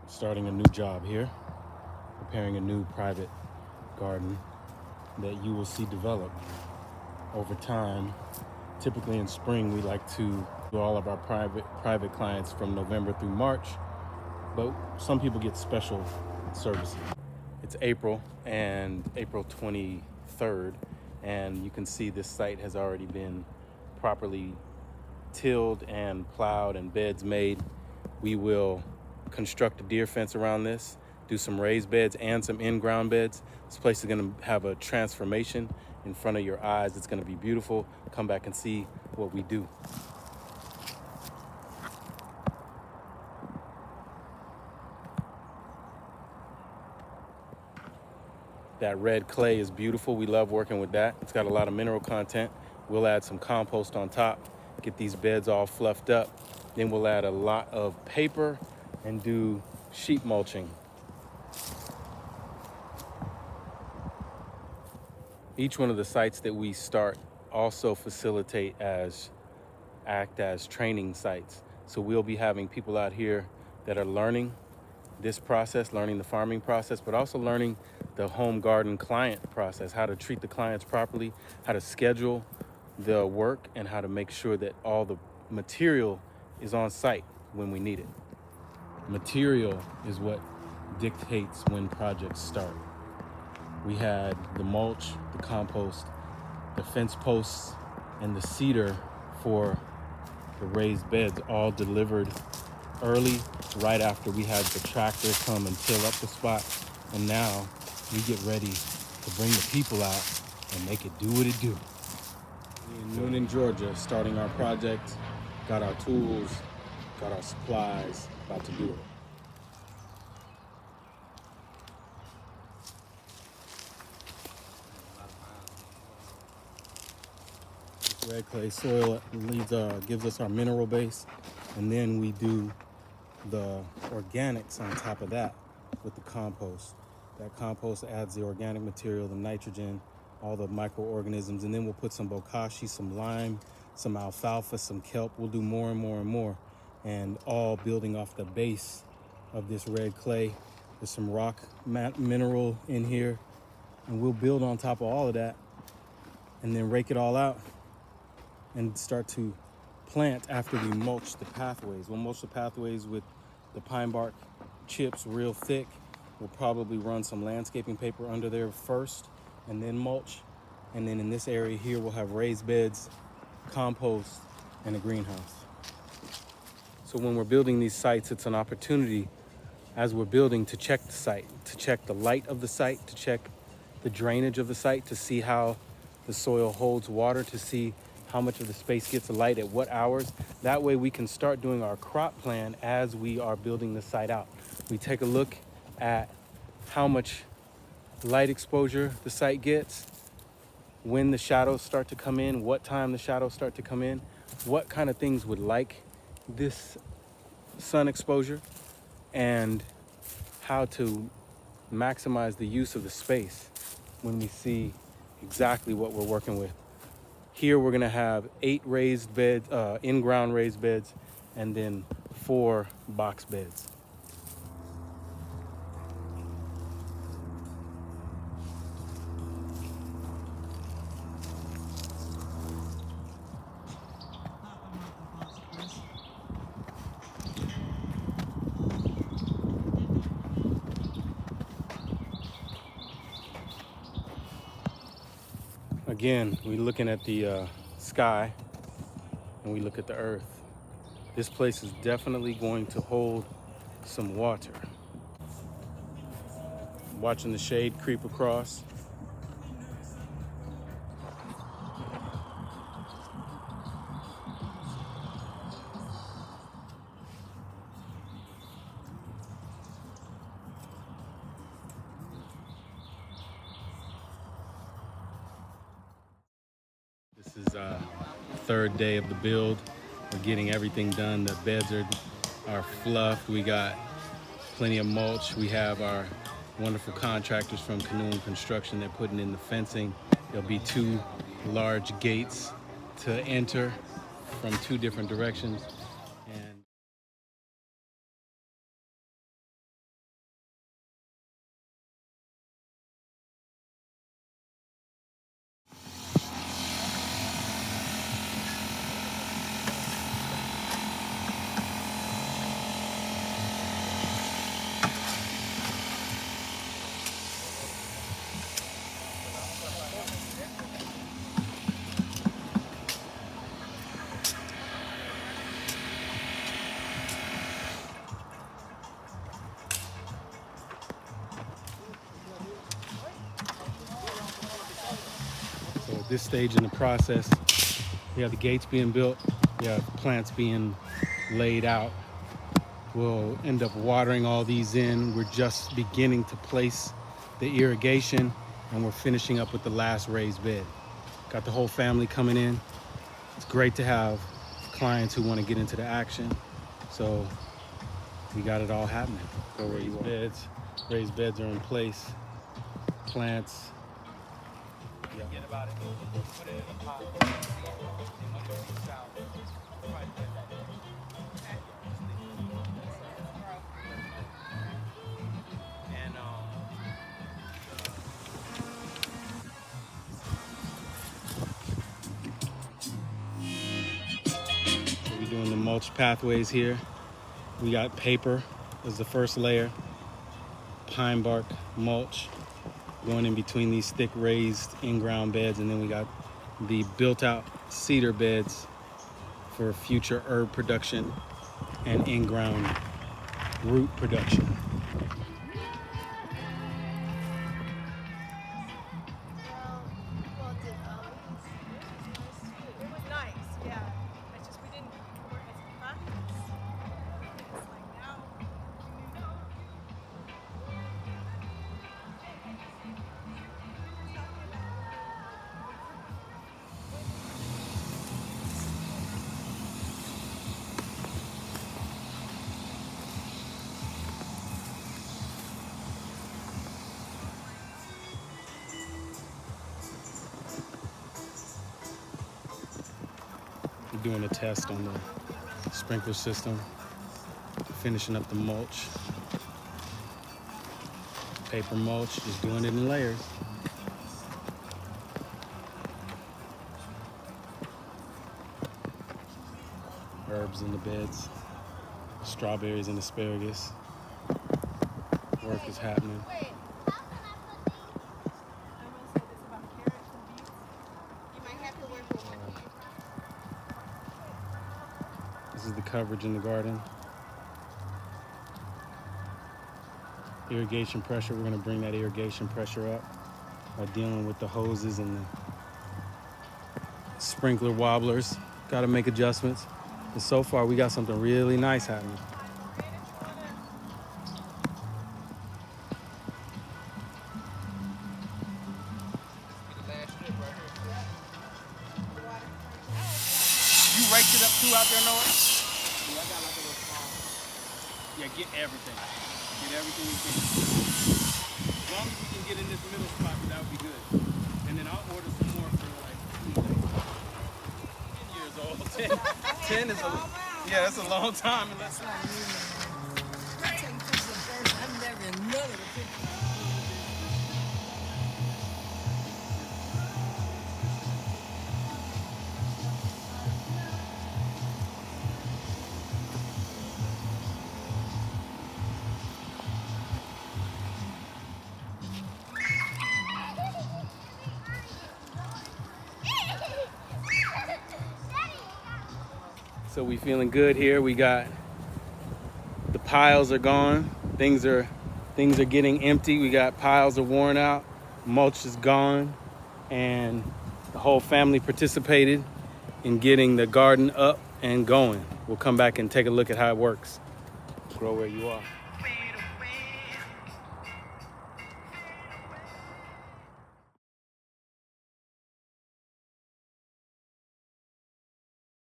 starting a new job here, preparing a new private garden that you will see develop over time. Typically in spring, we like to do all of our private clients from November through March, but some people get special services. It's April and April 23rd, and you can see this site has already been properly tilled and plowed and beds made. We will construct a deer fence around this, do some raised beds and some in-ground beds. This place is going to have a transformation in front of your eyes. It's going to be beautiful. Come back and see what we do. That red clay is beautiful. We love working with that. It's got a lot of mineral content. We'll add some compost on top, get these beds all fluffed up. Then we'll add a lot of paper and do sheet mulching. Each one of the sites that we start also act as training sites. So we'll be having people out here that are learning this process, learning the farming process, but also learning the home garden client process, how to treat the clients properly, how to schedule the work, and how to make sure that all the material is on site when we need it. Material is what dictates when projects start. We had the mulch, the compost, the fence posts, and the cedar for the raised beds all delivered early, right after we had the tractor come and till up the spot. And now we get ready to bring the people out and make it do what it do. In Newnan, Georgia, starting our project, got our tools, got our supplies, about to do it. This red clay soil gives us our mineral base, and then we do the organics on top of that with the compost. That compost adds the organic material, the nitrogen, all the microorganisms, and then we'll put some bokashi, some lime, some alfalfa, some kelp. We'll do more and more and more, and all building off the base of this red clay. There's some rock mineral in here, and we'll build on top of all of that and then rake it all out and start to plant after we mulch the pathways. We'll mulch the pathways with the pine bark chips real thick. We'll probably run some landscaping paper under there first and then mulch. And then in this area here, we'll have raised beds, compost, and a greenhouse. So when we're building these sites, it's an opportunity as we're building to check the site, to check the light of the site, to check the drainage of the site, to see how the soil holds water, to see how much of the space gets light at what hours. That way we can start doing our crop plan as we are building the site out. We take a look at how much light exposure the site gets, when the shadows start to come in, what time the shadows start to come in, what kind of things would like this sun exposure, and how to maximize the use of the space when we see exactly what we're working with. Here we're gonna have 8 raised beds, in-ground raised beds, and then 4 box beds. Again, we're looking at the sky and we look at the earth. This place is definitely going to hold some water. Watching the shade creep across. This is third day of the build. We're getting everything done. The beds are fluffed. We got plenty of mulch. We have our wonderful contractors from Newnan Construction. They're putting in the fencing. There'll be 2 large gates to enter from 2 different directions. this stage in the process. We have the gates being built. We have plants being laid out. We'll end up watering all these in. We're just beginning to place the irrigation, and we're finishing up with the last raised bed. Got the whole family coming in. It's great to have clients who want to get into the action. So we got it all happening. Go where you are. Raised beds are in place. Plants. Forget about it. Put it in a pot. We're doing the mulch pathways here. We got paper as the first layer, pine bark mulch going in between these thick raised in-ground beds, and then we got the built-out cedar beds for future herb production and in-ground root production. We're doing a test on the sprinkler system, finishing up the mulch. Paper mulch, just doing it in layers. Herbs in the beds, strawberries and asparagus. Work is happening. This is the coverage in the garden. Irrigation pressure, we're gonna bring that irrigation pressure up by dealing with the hoses and the sprinkler wobblers. Gotta make adjustments. And so far, we got something really nice happening. You raked it up too out there, Noah? Yeah, I got like a little small. Yeah, get everything. Get everything you can. As long as we can get in this middle spot, that would be good. And then I'll order some more for like 10 years old. 10 is a, yeah, that's a long time. Unless So we feeling good here. We got the piles are gone. Things are getting empty. We got piles are worn out. Mulch is gone, and the whole family participated in getting the garden up and going. We'll come back and take a look at how it works. Grow where you are.